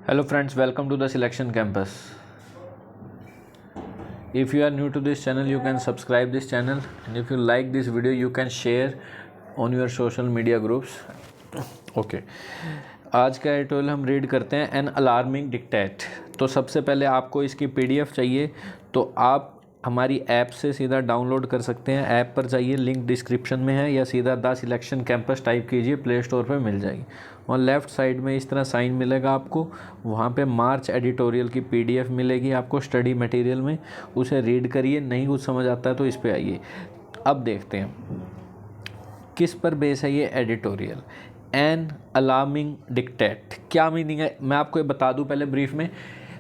Hello friends, welcome to the Selection Campus. If you are new to this channel, you can subscribe this channel, and if you like this video, you can share on your social media groups. Okay. आज का editorial हम read करते हैं an alarming dictate. तो सबसे पहले आपको इसकी पीडीएफ चाहिए तो आप हमारी ऐप से सीधा डाउनलोड कर सकते हैं। ऐप पर जाइए, लिंक डिस्क्रिप्शन में है, या सीधा द सिलेक्शन कैंपस टाइप कीजिए, प्ले स्टोर पर मिल जाएगी। और लेफ़्ट साइड में इस तरह साइन मिलेगा आपको, वहाँ पे मार्च एडिटोरियल की पीडीएफ मिलेगी आपको स्टडी मटेरियल में। उसे रीड करिए, नहीं कुछ समझ आता है तो इस पर आइए। अब देखते हैं किस पर बेस है ये एडिटोरियल। एन अलार्मिंग डिक्टेट क्या मीनिंग है मैं आपको ये बता दूं पहले ब्रीफ में।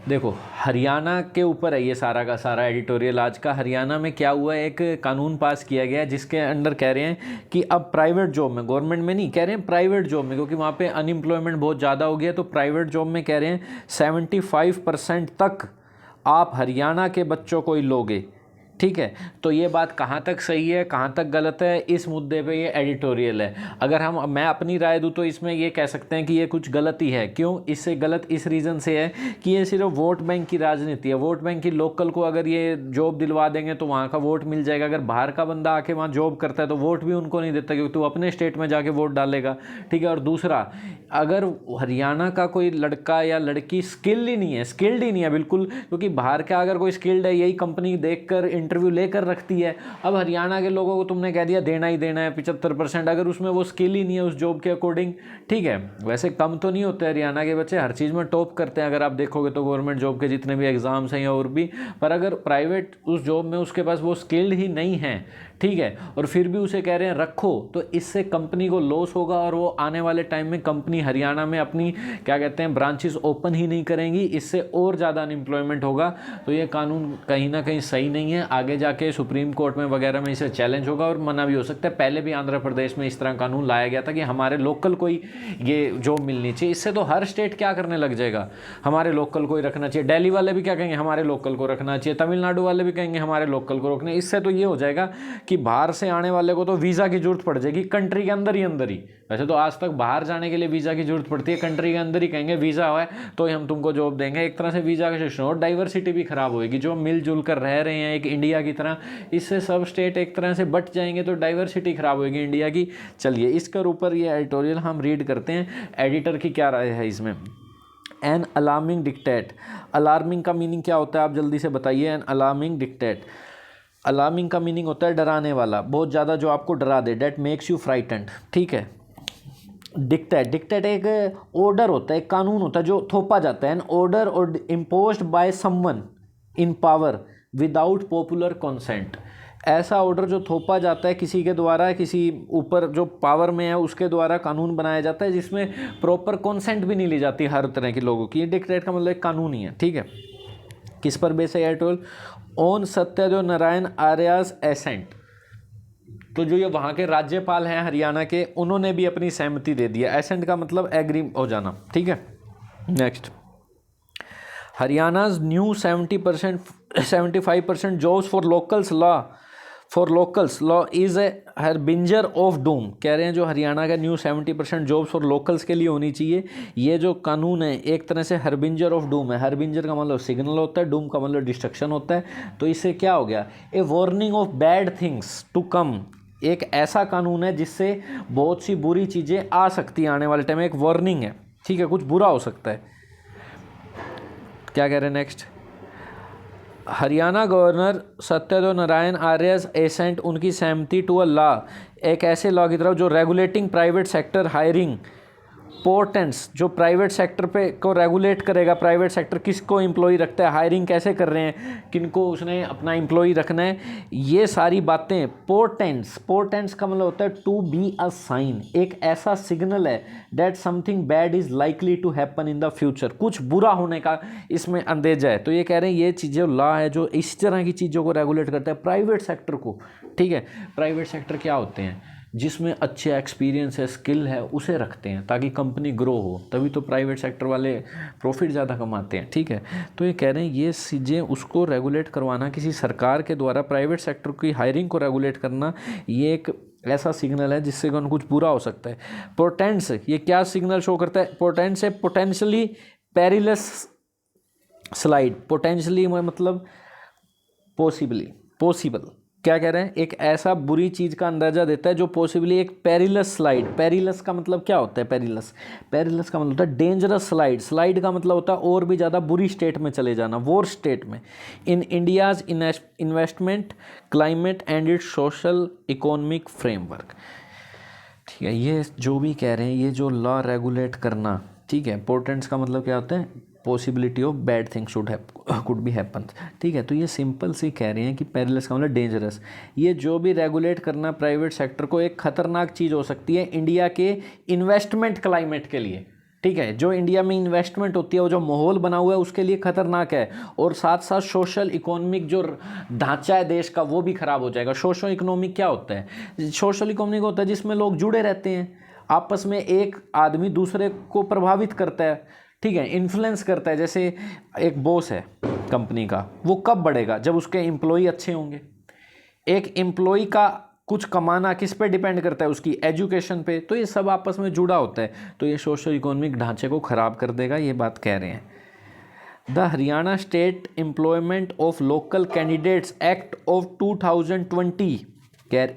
देखो, हरियाणा के ऊपर है ये सारा का सारा एडिटोरियल आज का। हरियाणा में क्या हुआ है, एक कानून पास किया गया है जिसके अंडर कह रहे हैं कि अब प्राइवेट जॉब में, गवर्नमेंट में नहीं कह रहे हैं, प्राइवेट जॉब में, क्योंकि वहाँ पे अनएम्प्लॉयमेंट बहुत ज़्यादा हो गया, तो प्राइवेट जॉब में कह रहे हैं 75% तक आप हरियाणा के बच्चों को ही लोगे। ठीक है, तो ये बात कहाँ तक सही है, कहाँ तक गलत है, इस मुद्दे पे ये एडिटोरियल है। अगर मैं अपनी राय दूँ तो इसमें ये कह सकते हैं कि ये कुछ गलत ही है। क्यों इससे गलत? इस रीज़न से है कि ये सिर्फ वोट बैंक की राजनीति है। वोट बैंक की लोकल को अगर ये जॉब दिलवा देंगे तो वहाँ का वोट मिल जाएगा। अगर बाहर का बंदा आके वहाँ जॉब करता है तो वोट भी उनको नहीं देता, क्योंकि तो अपने स्टेट में जाके वोट डालेगा। ठीक है, और दूसरा, अगर हरियाणा का कोई लड़का या लड़की स्किल्ड ही नहीं है बिल्कुल, क्योंकि बाहर का अगर कोई स्किल्ड है यही कंपनी देखकर इंटरव्यू लेकर रखती है। अब हरियाणा के लोगों को तुमने कह दिया देना ही देना है 75%, अगर उसमें वो स्किल ही नहीं है उस जॉब के अकॉर्डिंग। ठीक है, वैसे कम तो नहीं होते हरियाणा के बच्चे, हर चीज़ में टॉप करते हैं अगर आप देखोगे तो, गवर्नमेंट जॉब के जितने भी एग्जाम्स हैं और भी। पर अगर प्राइवेट उस जॉब में उसके पास वो स्किल्ड ही नहीं है, ठीक है, और फिर भी उसे कह रहे हैं रखो, तो इससे कंपनी को लॉस होगा और वो आने वाले टाइम में कंपनी हरियाणा में अपनी क्या कहते हैं ब्रांचेस ओपन ही नहीं करेंगी, इससे और ज़्यादा अनएम्प्लॉयमेंट होगा। तो ये कानून कहीं ना कहीं सही नहीं है। आगे जाके सुप्रीम कोर्ट में वगैरह में इसे चैलेंज होगा और मना भी हो सकता है। पहले भी आंध्र प्रदेश में इस तरह कानून लाया गया था कि हमारे लोकल को ही ये जॉब मिलनी चाहिए। इससे तो हर स्टेट क्या करने लग जाएगा, हमारे लोकल को ही रखना चाहिए। दिल्ली वाले भी क्या कहेंगे, हमारे लोकल को रखना चाहिए। तमिलनाडु वाले भी कहेंगे हमारे लोकल को रखना। इससे तो ये हो जाएगा कि बाहर से आने वाले को तो वीज़ा की जरूरत पड़ जाएगी कंट्री के अंदर ही। वैसे तो आज तक बाहर जाने के लिए वीज़ा की जरूरत पड़ती है, कंट्री के अंदर ही कहेंगे वीज़ा है तो ही हम तुमको जॉब देंगे। एक तरह से वीज़ा का सिस्टम, और डाइवर्सिटी भी खराब होगी। जो मिलजुल कर रह रहे हैं एक इंडिया की तरह, इससे सब स्टेट एक तरह से बट जाएंगे तो डाइवर्सिटी खराब होगी इंडिया की। चलिए, इसके ऊपर ये एडिटोरियल हम रीड करते हैं, एडिटर की क्या राय है इसमें। एन अलार्मिंग डिक्टेट, अलार्मिंग का मीनिंग क्या होता है आप जल्दी से बताइए। एन अलार्मिंग डिक्टेट, अलार्मिंग का मीनिंग होता है डराने वाला, बहुत ज़्यादा जो आपको डरा दे, डेट मेक्स यू फ्राइटेंड। ठीक है, डिक्टेट एक ऑर्डर होता है, एक कानून होता है जो थोपा जाता है। एन ऑर्डर और imposed by someone in power without popular consent, ऐसा ऑर्डर जो थोपा जाता है किसी के द्वारा, किसी ऊपर जो पावर में है उसके द्वारा कानून बनाया जाता है जिसमें प्रॉपर कंसेंट भी नहीं ली जाती हर तरह के लोगों की। डिक्टेट का मतलब एक कानून ही है। ठीक है, किस पर बेस है editorial? On Satyadev Narayan Arya's ascent. तो जो ये वहाँ के राज्यपाल हैं हरियाणा के, उन्होंने भी अपनी सहमति दे दिया। एसेंट का मतलब एग्री हो जाना। ठीक है, next, Haryana's new 75% jobs for locals law is a harbinger of doom. कह रहे हैं जो हरियाणा का न्यू 70% जॉब्स फॉर लोकल्स के लिए होनी चाहिए, ये जो कानून है एक तरह से हरबिंजर ऑफ डूम है। हरबिंजर का मतलब सिग्नल होता है, डूम का मतलब डिस्ट्रक्शन होता है। तो इससे क्या हो गया, a warning of bad things to come, एक ऐसा कानून है जिससे बहुत सी बुरी चीज़ें आ सकती हैं आने वाले टाइम में, एक वार्निंग है। ठीक है, कुछ बुरा हो सकता है। क्या कह रहे हैं next, Haryana governor Satyadev Narayan आर्यस accent, उनकी सहमति टू अ लॉ, एक ऐसे लॉ की तरफ जो रेगुलेटिंग प्राइवेट सेक्टर हायरिंग पोर्टेंट्स, जो प्राइवेट सेक्टर पे को रेगुलेट करेगा। प्राइवेट सेक्टर किसको एम्प्लॉय रखता है, हायरिंग कैसे कर रहे हैं, किनको उसने अपना एम्प्लॉय रखना है, ये सारी बातें। पोर्टेंट्स का मतलब होता है टू बी अ साइन, एक ऐसा सिग्नल है that something bad is likely to happen in the future, कुछ बुरा होने का इसमें अंदेजा है। तो ये कह रहे हैं ये चीज़ें लॉ है जो इस तरह की चीज़ों को रेगुलेट करता है, प्राइवेट सेक्टर को। ठीक है, प्राइवेट सेक्टर क्या होते हैं, जिसमें अच्छे एक्सपीरियंस है, स्किल है, उसे रखते हैं ताकि कंपनी ग्रो हो, तभी तो प्राइवेट सेक्टर वाले प्रॉफिट ज़्यादा कमाते हैं। ठीक है, तो ये कह रहे हैं ये चीज़ें उसको रेगुलेट करवाना किसी सरकार के द्वारा, प्राइवेट सेक्टर की हायरिंग को रेगुलेट करना, ये एक ऐसा सिग्नल है जिससे कुछ बुरा हो सकता है। पोर्टेंट्स, ये क्या सिग्नल शो करता है, पोर्टेंट्स है पोटेंशियली पेरिलस स्लाइड, पोटेंशियली मतलब पॉसिबल क्या कह रहे हैं, एक ऐसा बुरी चीज़ का अंदाज़ा देता है जो पॉसिबली एक पेरिलस स्लाइड, पेरिलस का मतलब क्या होता है, पेरिलस का मतलब होता है डेंजरस स्लाइड, स्लाइड का मतलब होता है और भी ज़्यादा बुरी स्टेट में चले जाना, वॉर स्टेट में, इन India's investment climate and it's social economic framework. ठीक है, ये जो भी कह रहे हैं, ये जो लॉ रेगुलेट करना, ठीक है, पोर्टेंट्स का मतलब क्या होता है, possibility of bad things could be happen. ठीक है, तो ये सिंपल सी कह रहे हैं कि पेरिलस का मतलब डेंजरस, ये जो भी रेगुलेट करना प्राइवेट सेक्टर को एक खतरनाक चीज़ हो सकती है इंडिया के इन्वेस्टमेंट क्लाइमेट के लिए। ठीक है, जो इंडिया में इन्वेस्टमेंट होती है, वो जो माहौल बना हुआ है उसके लिए खतरनाक है, और साथ साथ सोशल इकोनॉमिक जो ढांचा है देश का वो भी खराब हो जाएगा। सोशल इकोनॉमिक क्या होता है, सोशल इकोनॉमिक होता है जिसमें लोग जुड़े रहते हैं आपस में, एक आदमी दूसरे को प्रभावित करता है, ठीक है, इन्फ्लुएंस करता है। जैसे एक बॉस है कंपनी का, वो कब बढ़ेगा, जब उसके एम्प्लॉय अच्छे होंगे। एक एम्प्लॉय का कुछ कमाना किस पे डिपेंड करता है, उसकी एजुकेशन पे, तो ये सब आपस में जुड़ा होता है, तो ये सोशल इकोनॉमिक ढांचे को ख़राब कर देगा, ये बात कह रहे हैं। The Haryana state employment of local candidates act of 2020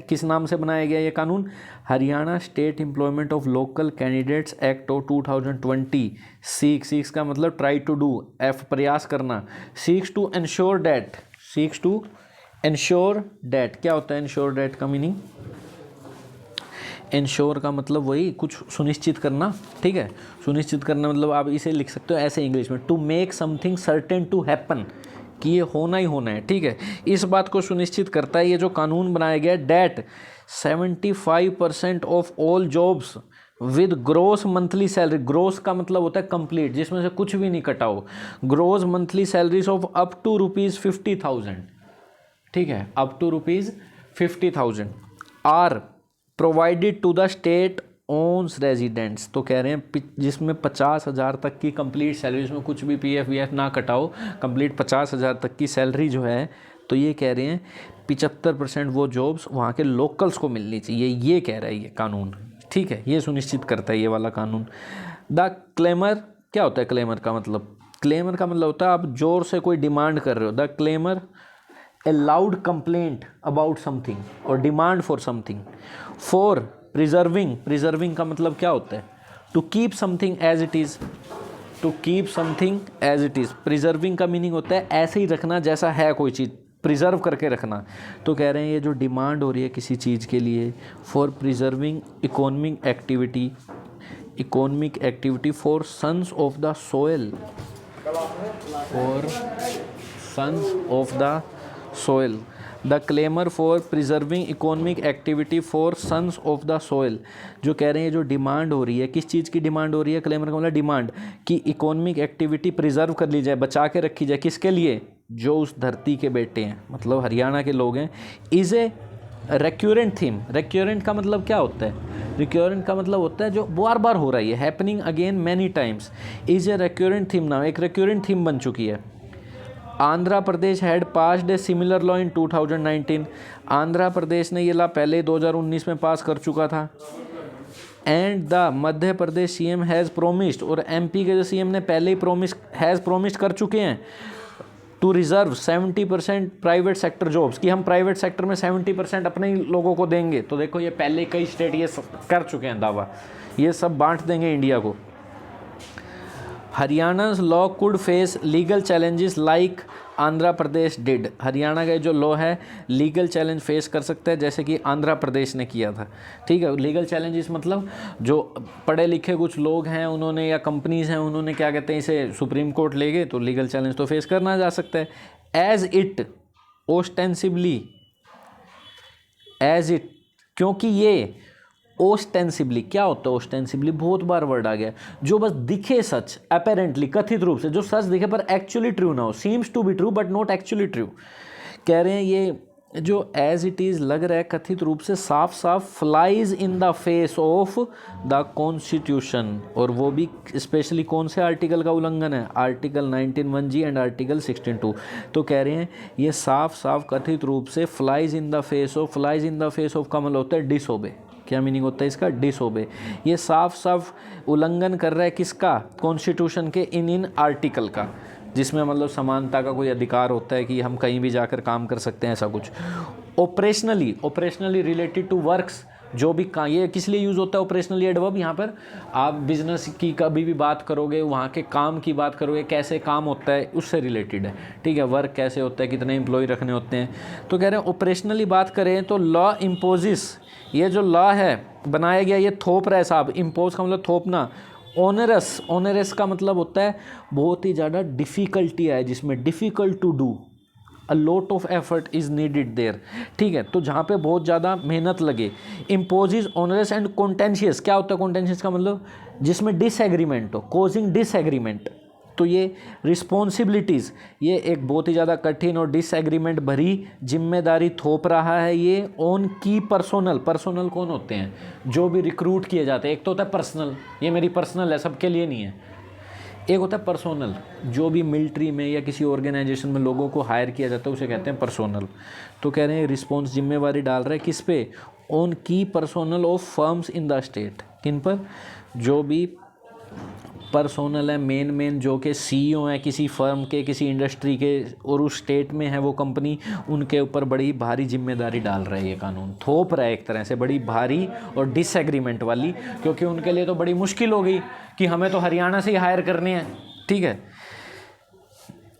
किस नाम से बनाया गया ये कानून, Haryana state employment of local candidates act of 2020। Seeks का मतलब ट्राई टू डू, एफ प्रयास करना, सीक्स टू एंश्योर डैट, क्या होता है एंश्योर डैट का मीनिंग, इंश्योर का मतलब वही कुछ सुनिश्चित करना। ठीक है, सुनिश्चित करना मतलब आप इसे लिख सकते हो ऐसे इंग्लिश में, to make something certain to happen, कि ये होना ही होना है। ठीक है, इस बात को सुनिश्चित करता है ये जो कानून बनाया गया, that 75% of all jobs with gross monthly salary, gross का मतलब होता है कंप्लीट, जिसमें से कुछ भी नहीं कटा हो, gross monthly salaries of up to ₹50,000, ठीक है, up to ₹50,000 are provided to the state owns residents. तो कह रहे हैं जिसमें 50,000 तक की कंप्लीट सैलरी, जिसमें कुछ भी पीएफ वीएफ ना कटाओ, कंप्लीट 50,000 तक की सैलरी जो है, तो ये कह रहे हैं 75% वो जॉब्स वहाँ के लोकल्स को मिलनी चाहिए, ये कह रहा है ये कानून। ठीक है, ये सुनिश्चित करता है ये वाला कानून। द क्लेमर, क्या होता है क्लेमर का मतलब, क्लेमर का मतलब होता है आप जोर से कोई डिमांड कर रहे हो, the clamour a loud complaint about something or demand for something. For preserving का मतलब क्या होता है, to keep something as it is, preserving का मीनिंग होता है ऐसे ही रखना जैसा है कोई चीज़, प्रिजर्व करके रखना। तो कह रहे हैं ये जो डिमांड हो रही है किसी चीज़ के लिए, for preserving economic activity for sons of the soil, the clamour for preserving economic activity for sons of the soil. जो कह रहे हैं जो डिमांड हो रही है, किस चीज़ की डिमांड हो रही है, क्लेमर का मतलब डिमांड कि इकोनॉमिक एक्टिविटी प्रिजर्व कर ली जाए, बचा के रखी जाए, किसके लिए, जो उस धरती के बेटे हैं, मतलब हरियाणा के लोग हैं। इज़ ए रिक्योरेंट थीम, रिक्योरेंट का मतलब क्या होता है, रिक्योरेंट का मतलब होता है जो बार बार हो रही है, happening again many times. Is a recurrent theme now, एक रिक्योरेंट थीम बन चुकी है। Andhra Pradesh had passed a similar law in 2019, Andhra Pradesh ने ये लॉ पहले 2019 में पास कर चुका था। And the Madhya Pradesh CM has promised, और एमपी के जो सीएम ने पहले ही प्रोमिस्ड कर चुके हैं, to reserve 70% private sector jobs, कि हम प्राइवेट सेक्टर में 70% अपने ही लोगों को देंगे। तो देखो ये पहले कई स्टेट ये कर चुके हैं दावा, ये सब बांट देंगे इंडिया को। Haryana's law could face legal challenges like Andhra Pradesh did, Haryana का जो लॉ है लीगल चैलेंज फेस कर सकता है जैसे कि आंध्र प्रदेश ने किया था। ठीक है, लीगल चैलेंजेस मतलब जो पढ़े लिखे कुछ लोग हैं उन्होंने, या कंपनीज हैं उन्होंने, क्या कहते हैं, इसे सुप्रीम कोर्ट ले गए, तो लीगल चैलेंज तो फेस करना जा सकता है। एज इट, क्योंकि ये ओस्टेंसिबली, क्या होता है ओस्टेंसिबली, बहुत बार वर्ड आ गया, जो बस दिखे सच, अपेरेंटली कथित रूप से, जो सच दिखे पर एक्चुअली ट्रू ना हो, seems to be true but not actually true. कह रहे हैं ये जो एज इट इज़ लग रहा है कथित रूप से, साफ साफ flies in the face of the constitution, और वो भी स्पेशली कौन से आर्टिकल का उल्लंघन है, आर्टिकल 19(1)(g) एंड आर्टिकल 16(2). तो कह रहे हैं ये साफ साफ कथित रूप से flies in the face of का मतलब होता है डिसओबे, क्या मीनिंग होता है इसका? डिसओबे। ये साफ साफ उल्लंघन कर रहा है किसका? कॉन्स्टिट्यूशन के इन आर्टिकल का, जिसमें मतलब समानता का कोई अधिकार होता है कि हम कहीं भी जाकर काम कर सकते हैं, ऐसा कुछ। ऑपरेशनली रिलेटेड टू वर्क्स, जो भी ये किस लिए यूज़ होता है ऑपरेशनली एडवर्ब? यहाँ पर आप बिजनेस की कभी भी बात करोगे, वहाँ के काम की बात करोगे, कैसे काम होता है, उससे रिलेटेड है, ठीक है। वर्क कैसे होता है, कितने एम्प्लॉय रखने होते हैं। तो कह रहे हैं ऑपरेशनली बात करें तो लॉ इम्पोजिस, ये जो लॉ है बनाया गया, ये थोप रहा है साहब। इम्पोज का मतलब थोपना। ओनरस का मतलब होता है बहुत ही ज़्यादा डिफ़िकल्टी है जिसमें, difficult to do, a lot of effort is needed there, ठीक है। तो जहाँ पे बहुत ज़्यादा मेहनत लगे। इम्पोज ऑनरस एंड कॉन्टेंशियस, क्या होता है कॉन्टेंशियस का मतलब? जिसमें डिसएग्रीमेंट हो, कॉजिंग डिसएग्रीमेंट। तो ये रिस्पॉन्सिबिलिटीज़, ये एक बहुत ही ज़्यादा कठिन और डिसएग्रीमेंट भरी जिम्मेदारी थोप रहा है ये ऑन की पर्सोनल। पर्सोनल कौन होते हैं? जो भी रिक्रूट किए जाते हैं। एक तो होता है पर्सनल, ये मेरी पर्सनल है, सबके लिए नहीं है। एक होता है पर्सोनल, जो भी मिलिट्री में या किसी ऑर्गेनाइजेशन में लोगों को हायर किया जाता है उसे कहते हैं पर्सोनल। तो कह रहे हैं रिस्पॉन्स, जिम्मेवारी डाल रहे हैं किस पे? ऑन की personnel of firms in the state. किन पर? जो भी पर्सोनल है, मेन जो कि सीईओ हैं किसी फर्म के, किसी इंडस्ट्री के, और उस स्टेट में है वो कंपनी, उनके ऊपर बड़ी भारी जिम्मेदारी डाल रहा है ये कानून। थोप रहा है एक तरह से, बड़ी भारी और डिसएग्रीमेंट वाली, क्योंकि उनके लिए तो बड़ी मुश्किल हो गई कि हमें तो हरियाणा से ही हायर करने हैं, ठीक है।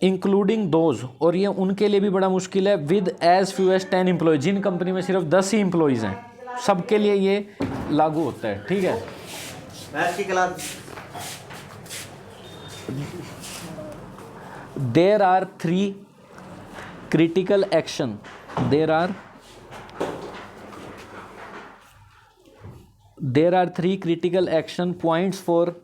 इंक्लूडिंग दोज, और ये उनके लिए भी बड़ा मुश्किल है, with as few as 10 employ, जिन कंपनी में सिर्फ 10 ही एम्प्लॉयज़ हैं, सबके लिए ये लागू होता है, ठीक है। There are three critical action. There are three critical action points for,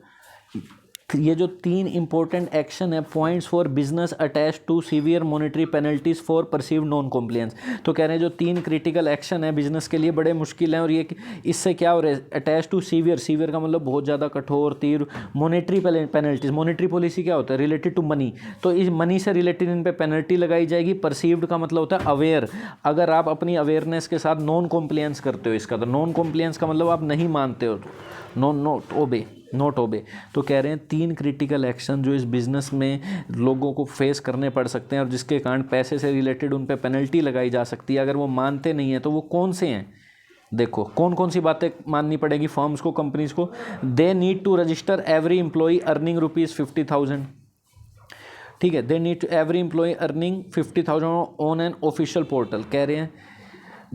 ये जो 3 इंपॉर्टेंट एक्शन है, points for business attach to severe monetary penalties for perceived non compliance. तो कह रहे हैं जो 3 क्रिटिकल एक्शन है बिजनेस के लिए बड़े मुश्किल हैं, और ये इससे क्या हो रहा है? अटैच टू सीवियर का मतलब बहुत ज़्यादा कठोर, तीव्र। मॉनेटरी पेनल्टीज, मॉनेटरी पॉलिसी क्या होता है? रिलेटेड टू मनी, तो इस मनी से रिलेटेड इन पर पेनल्टी लगाई जाएगी। परसीव्ड का मतलब होता है अवेयर, अगर आप अपनी अवेयरनेस के साथ नॉन कॉम्प्लायंस करते हो इसका, तो नॉन कॉम्प्लायंस का मतलब आप नहीं मानते हो, नॉट ओबे। तो कह रहे हैं 3 क्रिटिकल एक्शन जो इस बिज़नेस में लोगों को फेस करने पड़ सकते हैं, और जिसके कारण पैसे से रिलेटेड उन पे पेनल्टी लगाई जा सकती है अगर वो मानते नहीं हैं। तो वो कौन से हैं? देखो कौन कौन सी बातें माननी पड़ेगी फर्म्स को, कंपनीज को। They need to register every employee earning ₹50,000, ठीक है। They need to every employee earning 50,000 on an official portal. कह रहे हैं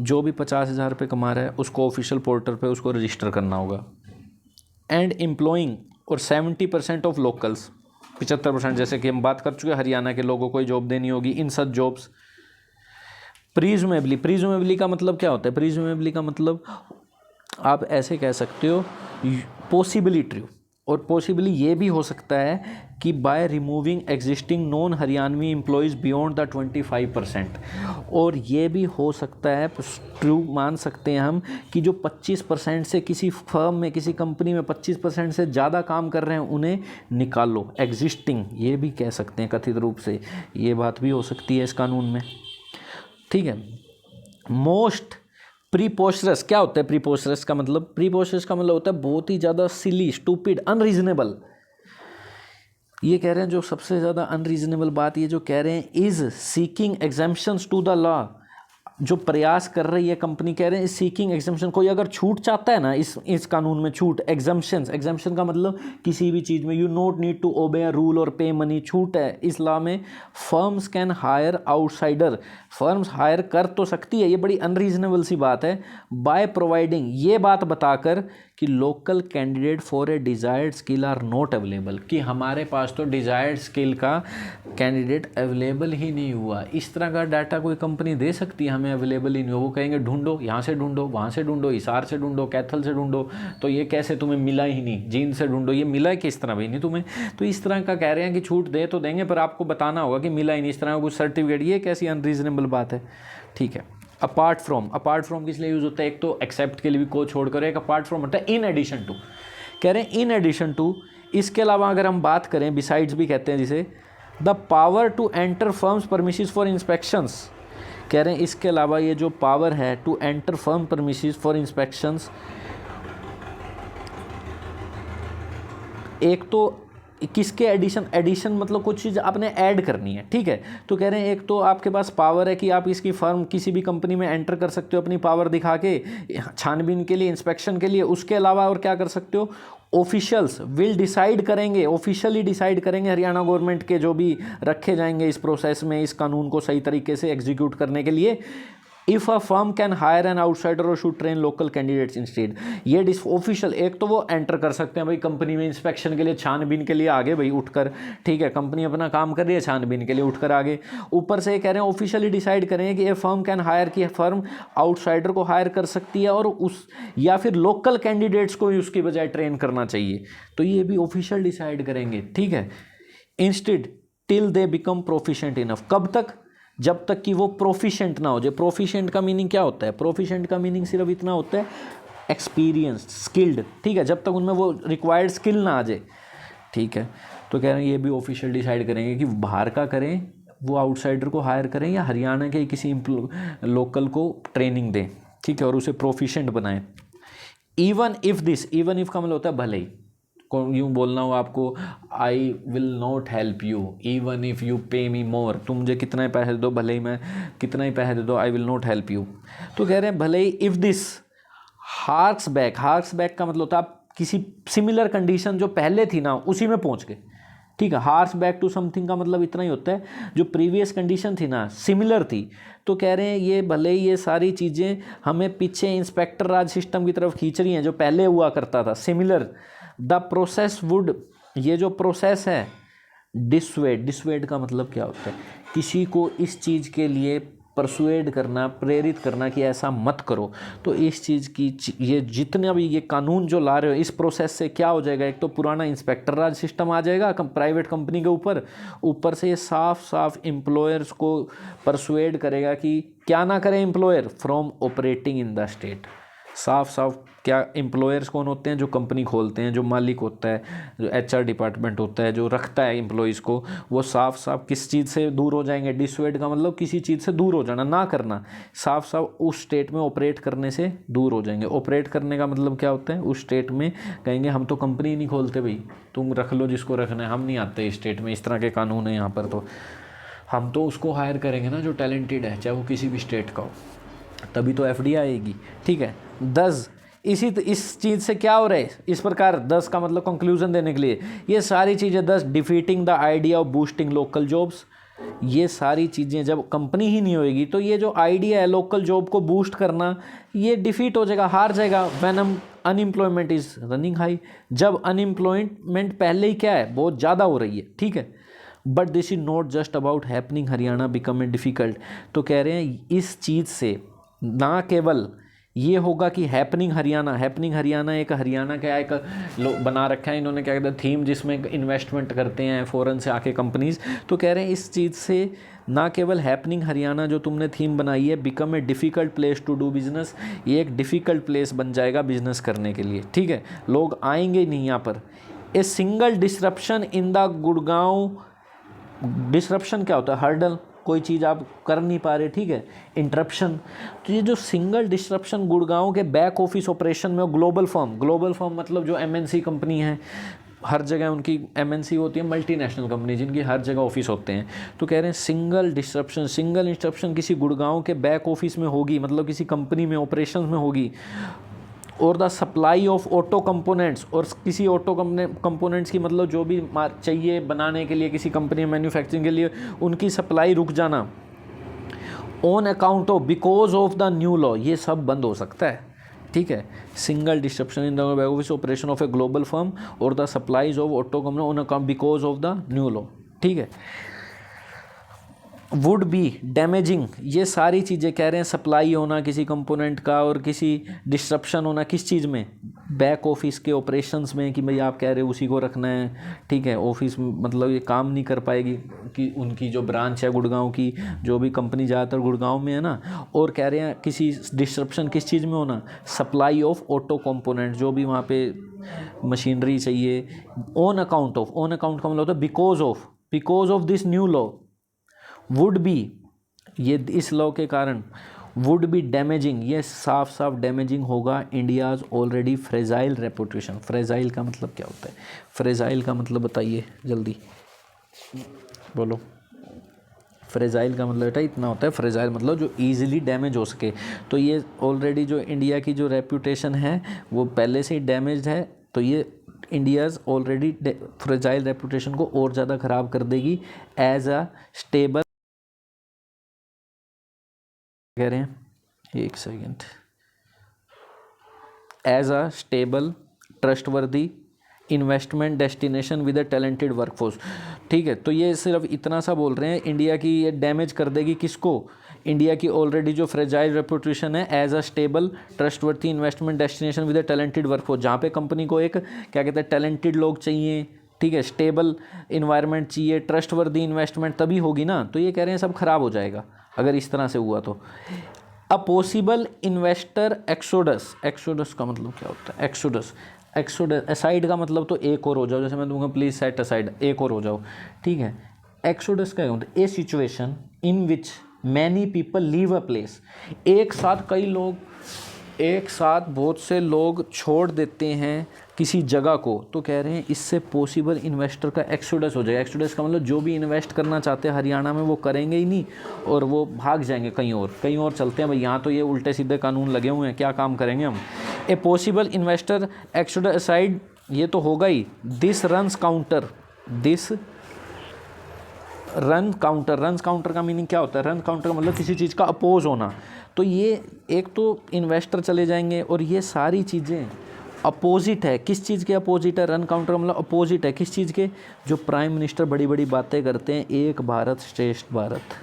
जो भी 50,000 रुपये कमा रहा है उसको ऑफिशियल पोर्टल पे उसको रजिस्टर करना होगा। एंड एम्प्लॉइंग, और 70% ऑफ लोकल्स, 75%, जैसे कि हम बात कर चुके हैं हरियाणा के लोगों को जॉब देनी होगी इन सच जॉब्स। प्रीजुमेबली का मतलब क्या होता है? प्रीजुमेबली का मतलब आप ऐसे कह सकते हो पॉसिबली ट्रू, और पॉसिबली ये भी हो सकता है कि by removing existing non Haryanvi employees beyond the 25%, और ये भी हो सकता है ट्रू मान सकते हैं हम कि जो 25% से किसी फर्म में, किसी कंपनी में 25% से ज़्यादा काम कर रहे हैं उन्हें निकालो। एग्जिस्टिंग ये भी कह सकते हैं कथित रूप से, ये बात भी हो सकती है इस कानून में, ठीक है। मोस्ट प्रीपोस्टरस, क्या होता है प्रीपोस्टरस का मतलब? प्रीपोस्टरस का मतलब होता है बहुत ही ज़्यादा सिली, स्टूपिड, अनरीजनेबल। ये कह रहे हैं जो सबसे ज़्यादा अनरीजनेबल बात ये जो कह रहे हैं, is seeking exemptions to the law, जो प्रयास कर रही है कंपनी, कह रहे हैं सीकिंग एग्जाम्पशन। कोई अगर छूट चाहता है ना इस कानून में, छूट, एग्जाम्पशन का मतलब किसी भी चीज़ में, you not need to obey a rule और पे मनी, छूट है इस लॉ में। Firms can hire outsider, firms hire कर तो सकती है, ये बड़ी अनरीजनेबल सी बात है। बाय प्रोवाइडिंग, ये बात बताकर कि local candidate for a desired skill are not available, कि हमारे पास तो डिज़ायर्ड स्किल का कैंडिडेट अवेलेबल ही नहीं हुआ। इस तरह का डाटा कोई कंपनी दे सकती है हमें अवेलेबल ही नहीं हो? वो कहेंगे ढूंढो, यहाँ से ढूंढो, वहाँ से ढूंढो, हिसार से ढूंढो, कैथल से ढूंढो, तो ये कैसे तुम्हें मिला ही नहीं? जींद से ढूंढो, ये मिला है किस तरह भाई नहीं तुम्हें? तो इस तरह का कह रहे हैं कि छूट दे तो देंगे पर आपको बताना होगा कि मिला ही नहीं, इस तरह का कुछ सर्टिफिकेट। ये कैसी अनरीजनेबल बात है, ठीक है। अपार्ट फ्रॉम किस लिए यूज़ होता है? एक तो एक्सेप्ट के लिए भी को छोड़कर, एक अपार्ट फ्रॉम होता है इन एडिशन टू। कह रहे हैं इन एडिशन टू, इसके अलावा अगर हम बात करें, बिसाइड्स भी कहते हैं जिसे, the power to enter firms permissions for inspections. कह रहे हैं इसके अलावा ये जो पावर है to enter firm premises for inspections, एक तो किसके एडिशन मतलब कुछ चीज़ आपने ऐड करनी है, ठीक है। तो कह रहे हैं एक तो आपके पास पावर है कि आप इसकी फर्म किसी भी कंपनी में एंटर कर सकते हो अपनी पावर दिखा के छानबीन के लिए, इंस्पेक्शन के लिए। उसके अलावा और क्या कर सकते हो, ऑफिशियल्स विल डिसाइड करेंगे, ऑफिशियली डिसाइड करेंगे हरियाणा गवर्नमेंट के जो भी रखे जाएंगे इस प्रोसेस में, इस कानून को सही तरीके से एग्जीक्यूट करने के लिए। If a firm can hire an outsider or should train local candidates instead, ये ऑफिशियल एक तो वो एंटर कर सकते हैं भाई कंपनी में इंस्पेक्शन के लिए, छानबीन के लिए आगे भाई उठकर, ठीक है, कंपनी अपना काम कर रही है, छानबीन के लिए उठकर आगे। ऊपर से ये कह रहे हैं ऑफिशियली डिसाइड करेंगे कि ये फर्म कैन हायर, की फर्म आउटसाइडर को हायर कर सकती है और उस या फिर लोकल कैंडिडेट्स को ही उसकी बजाय ट्रेन करना चाहिए, तो ये भी ऑफिशियल डिसाइड करेंगे, ठीक है। Instead till they become proficient enough, कब तक, जब तक कि वो प्रोफिशिएंट ना हो जाए। प्रोफिशिएंट का मीनिंग क्या होता है, प्रोफिशिएंट का मीनिंग सिर्फ इतना होता है एक्सपीरियंस्ड, स्किल्ड, ठीक है, जब तक उनमें वो रिक्वायर्ड स्किल ना आ जाए, ठीक है। तो कह रहे हैं ये भी ऑफिशियल डिसाइड करेंगे कि बाहर का करें, वो आउटसाइडर को हायर करें या हरियाणा के किसी लोकल को ट्रेनिंग दें, ठीक है, और उसे प्रोफिशिएंट बनाएं। Even if this, even if का मतलब होता है भले ही, यूँ बोलना हो आपको, I will not help you even if you पे मी मोर, तुम मुझे कितना ही पैसे दो, भले ही मैं कितना ही पैसे दे दो, I will not help you. तो कह रहे हैं भले ही इफ़ दिस हार्क्स बैक, हार्क्स बैक का मतलब होता है आप किसी सिमिलर कंडीशन जो पहले थी ना उसी में पहुंच गए, ठीक है। हार्क्स बैक टू समथिंग का मतलब इतना ही होता है जो प्रीवियस कंडीशन थी ना सिमिलर थी। तो कह रहे हैं ये भले ही ये सारी चीज़ें हमें पीछे इंस्पेक्टर राज सिस्टम की तरफ खींच रही हैं जो पहले हुआ करता था, सिमिलर, द प्रोसेस वुड, ये जो प्रोसेस है, डिसवेड, डिसवेड का मतलब क्या होता है, किसी को इस चीज़ के लिए परसुएड करना, प्रेरित करना कि ऐसा मत करो। तो इस चीज़ की ये जितने भी ये कानून जो ला रहे हो, इस प्रोसेस से क्या हो जाएगा, एक तो पुराना इंस्पेक्टर राज सिस्टम आ जाएगा प्राइवेट कंपनी के ऊपर से ये साफ साफ एम्प्लॉयर्स को परसुएड करेगा कि क्या ना करें employer, from operating in the state. साफ साफ क्या एम्प्लॉयर्स कौन होते हैं, जो कंपनी खोलते हैं, जो मालिक होता है, जो एचआर डिपार्टमेंट होता है, जो रखता है एम्प्लॉयज़ को, वो साफ साफ किस चीज़ से दूर हो जाएंगे। डिसवेड का मतलब किसी चीज़ से दूर हो जाना, ना करना, साफ साफ उस स्टेट में ऑपरेट करने से दूर हो जाएंगे। ऑपरेट करने का मतलब क्या होता है, उस स्टेट में कहेंगे हम तो कंपनी नहीं खोलते भाई, तुम रख लो जिसको रखना है, हम नहीं आते इस स्टेट में, इस तरह के कानून है यहाँ पर, तो हम तो उसको हायर करेंगे ना जो टैलेंटेड है, चाहे वो किसी भी स्टेट का हो, तभी तो एफडीआई आएगी, ठीक है। 10 इस चीज़ से क्या हो रहा है, इस प्रकार 10 का मतलब कंक्लूजन देने के लिए ये सारी चीज़ें 10 defeating the idea of boosting local jobs, ये सारी चीज़ें जब कंपनी ही नहीं होएगी तो ये जो आइडिया है लोकल जॉब को बूस्ट करना ये डिफीट हो जाएगा, हार जाएगा। When unemployment is running high, जब अनएम्प्लॉयमेंट पहले ही क्या है, बहुत ज़्यादा हो रही है, ठीक है। But this is not just about happening Haryana become a difficult, तो कह रहे हैं इस चीज़ से ना केवल ये होगा कि हैपनिंग हरियाणा एक हरियाणा का एक बना रखा है इन्होंने, क्या कहते हैं, थीम, जिसमें इन्वेस्टमेंट करते हैं फ़ॉरेन से आके कंपनीज़। तो कह रहे हैं इस चीज़ से ना केवल हैपनिंग हरियाणा जो तुमने थीम बनाई है become a difficult place to do business, ये एक डिफ़िकल्ट प्लेस बन जाएगा बिज़नेस करने के लिए, ठीक है, लोग आएंगे नहीं यहाँ पर। A single disruption in the Gurgaon, disruption क्या होता है, हर्डल, कोई चीज़ आप कर नहीं पा रहे, ठीक है, इंटरप्शन। तो ये जो सिंगल डिसरप्शन गुड़गांव के बैक ऑफिस ऑपरेशन में, ग्लोबल फर्म मतलब जो एमएनसी कंपनी है, हर जगह उनकी एमएनसी होती है, मल्टीनेशनल कंपनी जिनकी हर जगह ऑफिस होते हैं। तो कह रहे हैं सिंगल इंस्ट्रप्शन किसी गुड़गांव के बैक ऑफिस में होगी, मतलब किसी कंपनी में ऑपरेशन में होगी, और the supply of auto components, और किसी ऑटो कंपोनेंट्स की मतलब जो भी चाहिए बनाने के लिए किसी कंपनी मैन्युफैक्चरिंग के लिए, उनकी सप्लाई रुक जाना, on account of because of the new law, ये सब बंद हो सकता है, ठीक है। Single disruption in the back office operation of a global firm or the supplies of auto company on account because of the new law, ठीक है। वुड बी डैमेजिंग, ये सारी चीज़ें कह रहे हैं, सप्लाई होना किसी कंपोनेंट का और किसी डिस्ट्रप्शन होना किस चीज़ में, बैक ऑफिस के ऑपरेशंस में, कि भाई आप कह रहे हो उसी को रखना है, ठीक है, ऑफिस मतलब ये काम नहीं कर पाएगी कि उनकी जो ब्रांच है गुड़गांव की, जो भी कंपनी ज़्यादातर गुड़गांव में है ना, और कह रहे हैं किसी डिस्ट्रप्शन किस चीज़ में होना, सप्लाई ऑफ ऑटो कंपोनेंट, जो भी वहाँ पे मशीनरी चाहिए, ऑन अकाउंट का मतलब होता है because of this new law, would be ये इस लॉ के कारण वुड बी डैमेजिंग, ये साफ साफ डैमेजिंग होगा India's already fragile reputation. Fragile का मतलब क्या होता है? फ्रेजाइल का मतलब बताइए जल्दी बोलो। फ्रेजाइल का मतलब बेटा इतना होता है, फ्रेजाइल मतलब जो ईजिली डैमेज हो सके। तो ये ऑलरेडी जो इंडिया की जो रेपुटेशन है वो पहले से ही डैमेज्ड है, तो ये इंडियाज़ ऑलरेडी फ्रेजाइल रेपुटेशन को और ज़्यादा ख़राब कर देगी। एज अ स्टेबल, कह रहे हैं एक second, as a stable trustworthy investment destination with a talented workforce. ठीक है, तो ये सिर्फ इतना सा बोल रहे हैं, इंडिया की ये डैमेज कर देगी किसको? इंडिया की ऑलरेडी जो फ्रेजाइल रेपुटेशन है as a stable trustworthy investment destination with a talented workforce, जहाँ पे कंपनी को एक क्या कहते हैं टैलेंटेड लोग चाहिए, ठीक है, स्टेबल इन्वायरमेंट चाहिए, ट्रस्टवर्दी इन्वेस्टमेंट तभी होगी ना। तो ये कह रहे हैं सब खराब हो जाएगा अगर इस तरह से हुआ तो। A possible investor exodus, exodus का मतलब क्या होता है? एक्सोडस, एक्सोडस असाइड का मतलब तो एक और हो जाओ, जैसे मैं दूंगा प्लीज सेट असाइड, एक और हो जाओ, ठीक है। एक्सोडस का मतलब a situation in which many people leave a place, एक साथ कई लोग, एक साथ बहुत से लोग छोड़ देते हैं किसी जगह को, तो कह रहे हैं इससे पॉसिबल इन्वेस्टर का एक्सोडस हो जाएगा। एक्सोडस का मतलब जो भी इन्वेस्ट करना चाहते हैं हरियाणा में वो करेंगे ही नहीं और वो भाग जाएंगे कहीं और चलते हैं भाई, यहाँ तो ये उल्टे सीधे कानून लगे हुए हैं, क्या काम करेंगे हम। A possible investor exodus aside, ये तो होगा ही। This runs counter, this run counter का मीनिंग क्या होता है? रन काउंटर का मतलब किसी चीज़ का अपोज होना। तो ये एक तो इन्वेस्टर चले जाएंगे और ये सारी चीज़ें अपोजिट है। किस चीज़ के अपोजिट है? रन काउंटर मतलब अपोजिट है किस चीज़ के? जो प्राइम मिनिस्टर बड़ी बड़ी बातें करते हैं, एक भारत श्रेष्ठ भारत।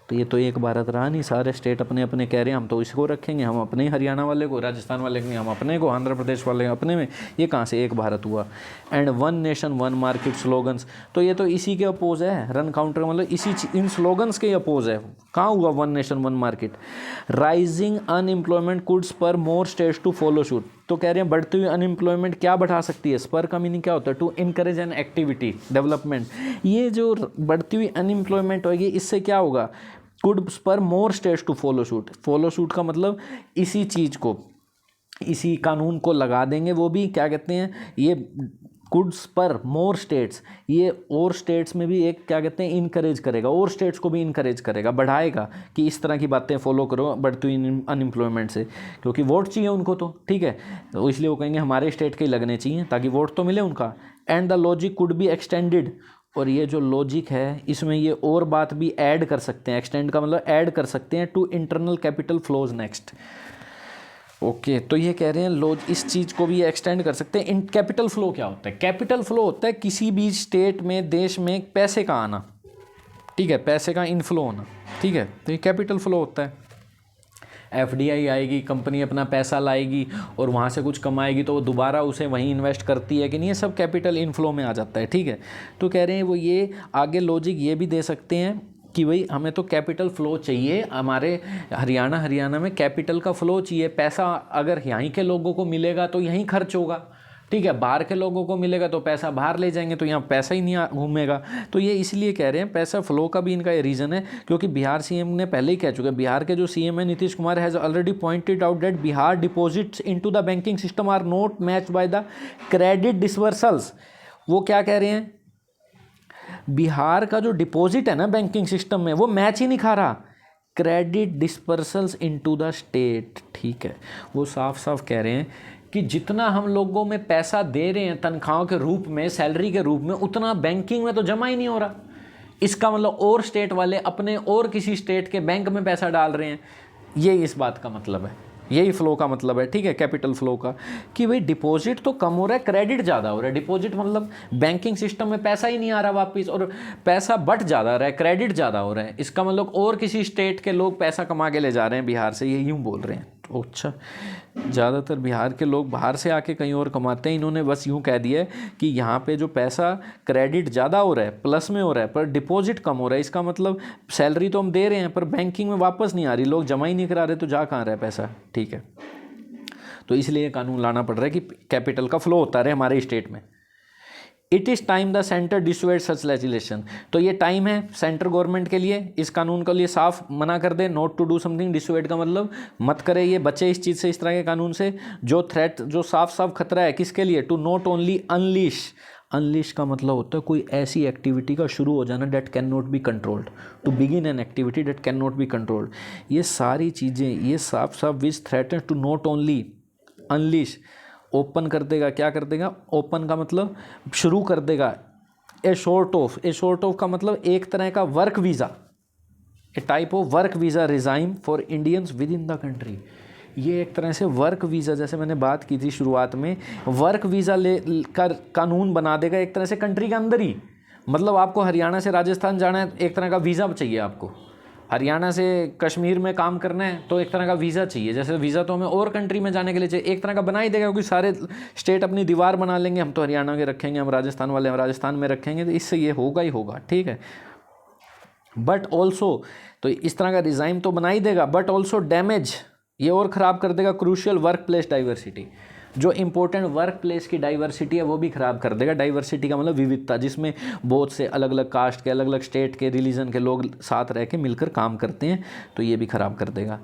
तो ये तो एक भारत रहा नहीं, सारे स्टेट अपने अपने कह रहे हैं हम तो इसको रखेंगे, हम अपने ही हरियाणा वाले को, राजस्थान वाले को हम अपने को, आंध्र प्रदेश वाले अपने में, ये कहाँ से एक भारत हुआ? And one nation one market slogans, तो ये तो इसी के अपोज है। रन काउंटर मतलब इसी इन स्लोगन्स के अपोज है। कहाँ हुआ one nation one market? Rising unemployment could spur more states to follow suit, तो कह रहे हैं बढ़ती हुई अनएम्प्लॉयमेंट क्या बढ़ा सकती है? स्पर का मीनिंग क्या होता है? To encourage an activity development. ये जो बढ़ती हुई अनएम्प्लॉयमेंट होगी इससे क्या होगा? Could spur more states to follow suit. Follow suit का मतलब इसी चीज़ को, इसी कानून को लगा देंगे, वो भी क्या कहते हैं, ये कुड स्पर मोर स्टेट्स, ये और स्टेट्स में भी एक क्या कहते हैं इनकरेज करेगा, और स्टेट्स को भी इनकरेज करेगा, बढ़ाएगा कि इस तरह की बातें फॉलो करो बढ़ती हुई अनएम्प्लॉयमेंट से, क्योंकि वोट चाहिए उनको तो, ठीक है, तो इसलिए वो कहेंगे हमारे स्टेट के ही लगने चाहिए ताकि वोट तो मिले उनका। And the logic could be extended, और ये जो लॉजिक है इसमें ये और बात भी ऐड कर सकते हैं, एक्सटेंड का मतलब ऐड कर सकते हैं, to internal capital flows next. Okay, तो ये कह रहे हैं इस चीज़ को भी एक्सटेंड कर सकते हैं। इन कैपिटल फ्लो क्या होता है? कैपिटल फ्लो होता है किसी भी स्टेट में, देश में पैसे का आना, ठीक है, पैसे का इनफ्लो होना, ठीक है, तो ये कैपिटल फ्लो होता है। एफडीआई आएगी, कंपनी अपना पैसा लाएगी और वहाँ से कुछ कमाएगी तो वो दोबारा उसे वहीं इन्वेस्ट करती है कि नहीं, ये सब कैपिटल इनफ्लो में आ जाता है, ठीक है। तो कह रहे हैं वो ये आगे लॉजिक ये भी दे सकते हैं कि भाई हमें तो कैपिटल फ्लो चाहिए, हमारे हरियाणा में कैपिटल का फ्लो चाहिए, पैसा अगर यहीं के लोगों को मिलेगा तो यहीं खर्च होगा, ठीक है, बाहर के लोगों को मिलेगा तो पैसा बाहर ले जाएंगे तो यहाँ पैसा ही नहीं घूमेगा। तो ये इसलिए कह रहे हैं पैसा फ्लो का भी इनका ये रीज़न है, क्योंकि बिहार सीएम ने पहले ही कह चुके हैं, बिहार के जो सीएम है Nitish Kumar has already pointed out that Bihar deposits into the banking system are not matched by the credit disbursals. वो क्या कह रहे हैं? बिहार का जो डिपॉजिट है ना बैंकिंग सिस्टम में वो मैच ही नहीं खा रहा क्रेडिट डिस्पर्सल्स इनटू द स्टेट, ठीक है। वो साफ साफ कह रहे हैं कि जितना हम लोगों में पैसा दे रहे हैं तनख्वाहों के रूप में, सैलरी के रूप में, उतना बैंकिंग में तो जमा ही नहीं हो रहा। इसका मतलब और स्टेट वाले अपने और किसी स्टेट के बैंक में पैसा डाल रहे हैं, ये इस बात का मतलब है, यही फ्लो का मतलब है, ठीक है, कैपिटल फ्लो का, कि भाई डिपॉजिट तो कम हो रहा है, क्रेडिट ज़्यादा हो रहा है। डिपॉजिट मतलब बैंकिंग सिस्टम में पैसा ही नहीं आ रहा वापस, और पैसा बट ज़्यादा रहा है, क्रेडिट ज़्यादा हो रहा है। इसका मतलब और किसी स्टेट के लोग पैसा कमा के ले जा रहे हैं बिहार से, ये यूँ बोल रहे हैं। तो अच्छा, ज़्यादातर बिहार के लोग बाहर से आके कहीं और कमाते हैं, इन्होंने बस यूँ कह दिया है कि यहाँ पे जो पैसा क्रेडिट ज़्यादा हो रहा है, प्लस में हो रहा है, पर डिपॉजिट कम हो रहा है। इसका मतलब सैलरी तो हम दे रहे हैं पर बैंकिंग में वापस नहीं आ रही, लोग जमा ही नहीं करा रहे, तो जा कहाँ रहा है पैसा, ठीक है। तो इसलिए कानून लाना पड़ रहा है कि कैपिटल का फ्लो होता रहे हमारे स्टेट में। It is time the centre dissuade such legislation. तो ये टाइम है सेंटर गवर्नमेंट के लिए इस कानून के लिए साफ मना कर दे, नॉट टू डू समथिंग। डिसुएड का मतलब मत करे, ये बचे इस चीज़ से, इस तरह के कानून से जो थ्रेट, जो साफ साफ खतरा है किसके लिए, to not only unleash. Unleash का मतलब होता है कोई ऐसी एक्टिविटी का शुरू हो जाना that can not be controlled, to begin an activity that can not be controlled. ये सारी चीज़ें ये साफ साफ which threaten to not only unleash, open कर देगा, क्या कर देगा, ओपन का मतलब शुरू कर देगा, ए शॉर्ट ऑफ का मतलब एक तरह का work visa, A type of work visa regime for Indians with in the country. ये एक तरह से वर्क वीज़ा, जैसे मैंने बात की थी शुरुआत में, वर्क वीज़ा ले कर कानून बना देगा एक तरह से कंट्री के अंदर ही। मतलब आपको हरियाणा से राजस्थान जाना है, एक तरह का वीज़ा चाहिए आपको। हरियाणा से कश्मीर में काम करना है तो एक तरह का वीज़ा चाहिए। जैसे वीज़ा तो हमें और कंट्री में जाने के लिए चाहिए, एक तरह का बना ही देगा, क्योंकि सारे स्टेट अपनी दीवार बना लेंगे, हम तो हरियाणा के रखेंगे, हम राजस्थान वाले हम राजस्थान में रखेंगे, तो इससे ये होगा ही होगा, ठीक है। बट ऑल्सो, तो इस तरह का डिज़ाइन तो बना ही देगा, बट ऑल्सो डैमेज, ये और ख़राब कर देगा क्रूशियल वर्क प्लेस डाइवर्सिटी। जो इंपॉर्टेंट वर्क प्लेस की डाइवर्सिटी है वो भी ख़राब कर देगा। डाइवर्सिटी का मतलब विविधता, जिसमें बहुत से अलग अलग कास्ट के, अलग अलग स्टेट के, रिलीजन के लोग साथ रह के मिलकर काम करते हैं, तो ये भी ख़राब कर देगा।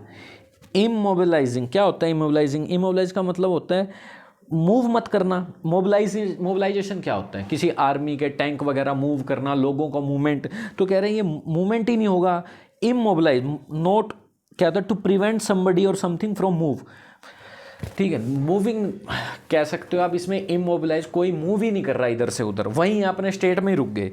इमोबिलाइजिंग, क्या होता है इमोबिलाइजिंग? इमोबिलाइज का मतलब होता है मूव मत करना। मोबिलाइजेशन क्या होता है? किसी आर्मी के टैंक वगैरह मूव करना, लोगों का मूवमेंट। तो कह रहे हैं ये मूवमेंट ही नहीं होगा। इमोबिलाइज नॉट, क्या होता है, टू प्रिवेंट समबडी और समथिंग फ्रॉम मूव, ठीक है। मूविंग कह सकते हो आप इसमें। इमोबिलाइज, कोई मूव ही नहीं कर रहा इधर से उधर, वहीं अपने स्टेट में ही रुक गए।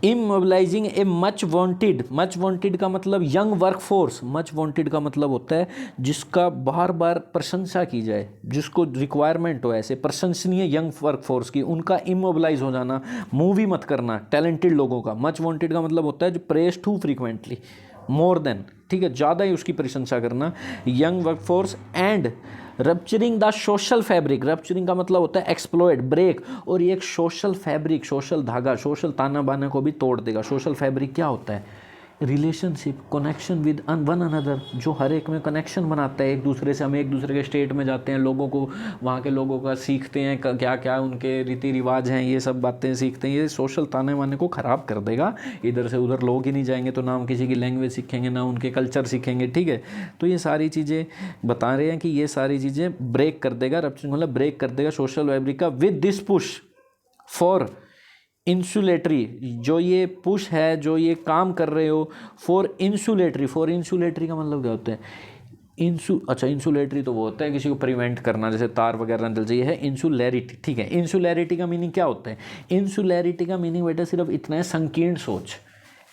इमोबिलाइजिंग ए मच वांटेड का मतलब young work force. Much wanted का मतलब होता है जिसका बार बार प्रशंसा की जाए, जिसको रिक्वायरमेंट हो ऐसे प्रशंसनीय यंग वर्क फोर्स की, उनका इमोबिलाइज हो जाना, मूव ही मत करना टैलेंटेड लोगों का। मच वांटेड का मतलब होता है जो praise too frequently, more than, ठीक है, ज़्यादा ही उसकी प्रशंसा करना। Young work force and rupturing the social fabric. Rupturing का मतलब होता है एक्सप्लॉइट, ब्रेक, और ये एक सोशल फैब्रिक, सोशल धागा, सोशल ताना बाना को भी तोड़ देगा। सोशल फैब्रिक क्या होता है? Relationship, connection with one another, जो हर एक में कनेक्शन बनाता है एक दूसरे से। हम एक दूसरे के स्टेट में जाते हैं, लोगों को, वहाँ के लोगों का सीखते हैं क्या क्या उनके रीति रिवाज हैं, ये सब बातें सीखते हैं। ये सोशल ताने वाने को ख़राब कर देगा। इधर से उधर लोग ही नहीं जाएंगे तो ना हम किसी की लैंग्वेज सीखेंगे, ना उनके कल्चर सीखेंगे, ठीक है। तो ये सारी चीज़ें बता रहे हैं कि ये सारी चीज़ें ब्रेक कर देगा। रप्चरिंग मतलब ब्रेक कर देगा सोशल फैब्रिक का। विद दिस पुश फॉर इंसुलेटरी, जो ये पुश है, जो ये काम कर रहे हो फॉर इंसुलेटरी। फॉर इंसुलेटरी का मतलब क्या होता है? इंसुलेटरी तो वो होता है किसी को प्रिवेंट करना, जैसे तार वगैरह ना जल जाए, है इंसुलैरिटी, ठीक है। इंसुलैरिटी का मीनिंग क्या होता है? इंसुलैरिटी का मीनिंग बेटा सिर्फ इतना है, संकीर्ण सोच,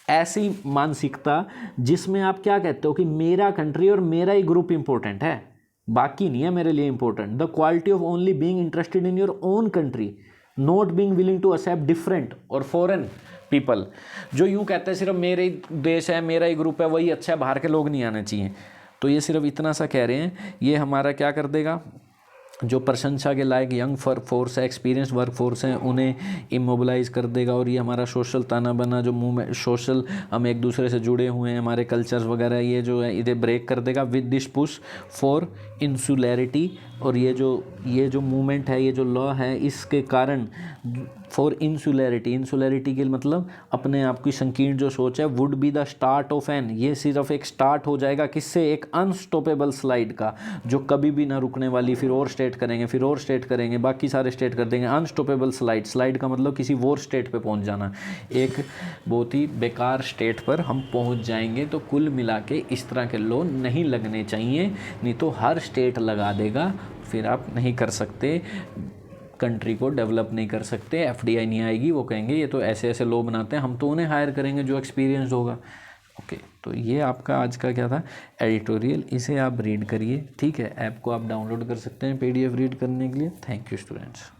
ऐसी मानसिकता जिसमें आप क्या कहते हो कि मेरा कंट्री और मेरा ही ग्रुप इंपॉर्टेंट है, बाकी नहीं है मेरे लिए important. The quality of only being interested in your own country, not being willing to accept different और फॉरेन पीपल। जो यूँ कहते हैं सिर्फ मेरे ही देश है, मेरा ही ग्रुप है, वही अच्छा है, बाहर के लोग नहीं आने चाहिए। तो ये सिर्फ इतना सा कह रहे हैं। ये हमारा क्या कर देगा? जो प्रशंसा के लायक यंग वर्क फोर्स है, एक्सपीरियंस वर्क फोर्स हैं, उन्हें इमोबिलाइज कर देगा। और ये हमारा सोशल ताना बना, जो मूवमेंट, सोशल हम एक दूसरे से जुड़े हुए हैं, हमारे कल्चर्स वगैरह, ये जो है इन्हें ब्रेक कर देगा विद दिस पुश फॉर इंसुलैरिटी। और ये जो मूवमेंट है, ये जो लॉ है, इसके कारण फॉर इंसुलैरिटी के मतलब अपने आप की संकीर्ण जो सोच है, would be the start of an, ये सिर्फ एक स्टार्ट हो जाएगा किससे? एक अनस्टॉपेबल स्लाइड का, जो कभी भी ना रुकने वाली। फिर और स्टेट करेंगे, फिर और स्टेट करेंगे, बाकी सारे स्टेट कर देंगे। अनस्टॉपेबल स्लाइड का मतलब किसी और स्टेट पे पहुंच जाना, एक बहुत ही बेकार स्टेट पर हम पहुंच जाएंगे। तो कुल मिला के इस तरह के लॉ नहीं लगने चाहिए, नहीं तो हर स्टेट लगा देगा, फिर आप नहीं कर सकते, कंट्री को डेवलप नहीं कर सकते, एफडीआई नहीं आएगी। वो कहेंगे ये तो ऐसे ऐसे लॉ बनाते हैं, हम तो उन्हें हायर करेंगे जो एक्सपीरियंस होगा। ओके, तो ये आपका आज का क्या था? एडिटोरियल। इसे आप रीड करिए, ठीक है। ऐप को आप डाउनलोड कर सकते हैं PDF रीड करने के लिए। Thank you students.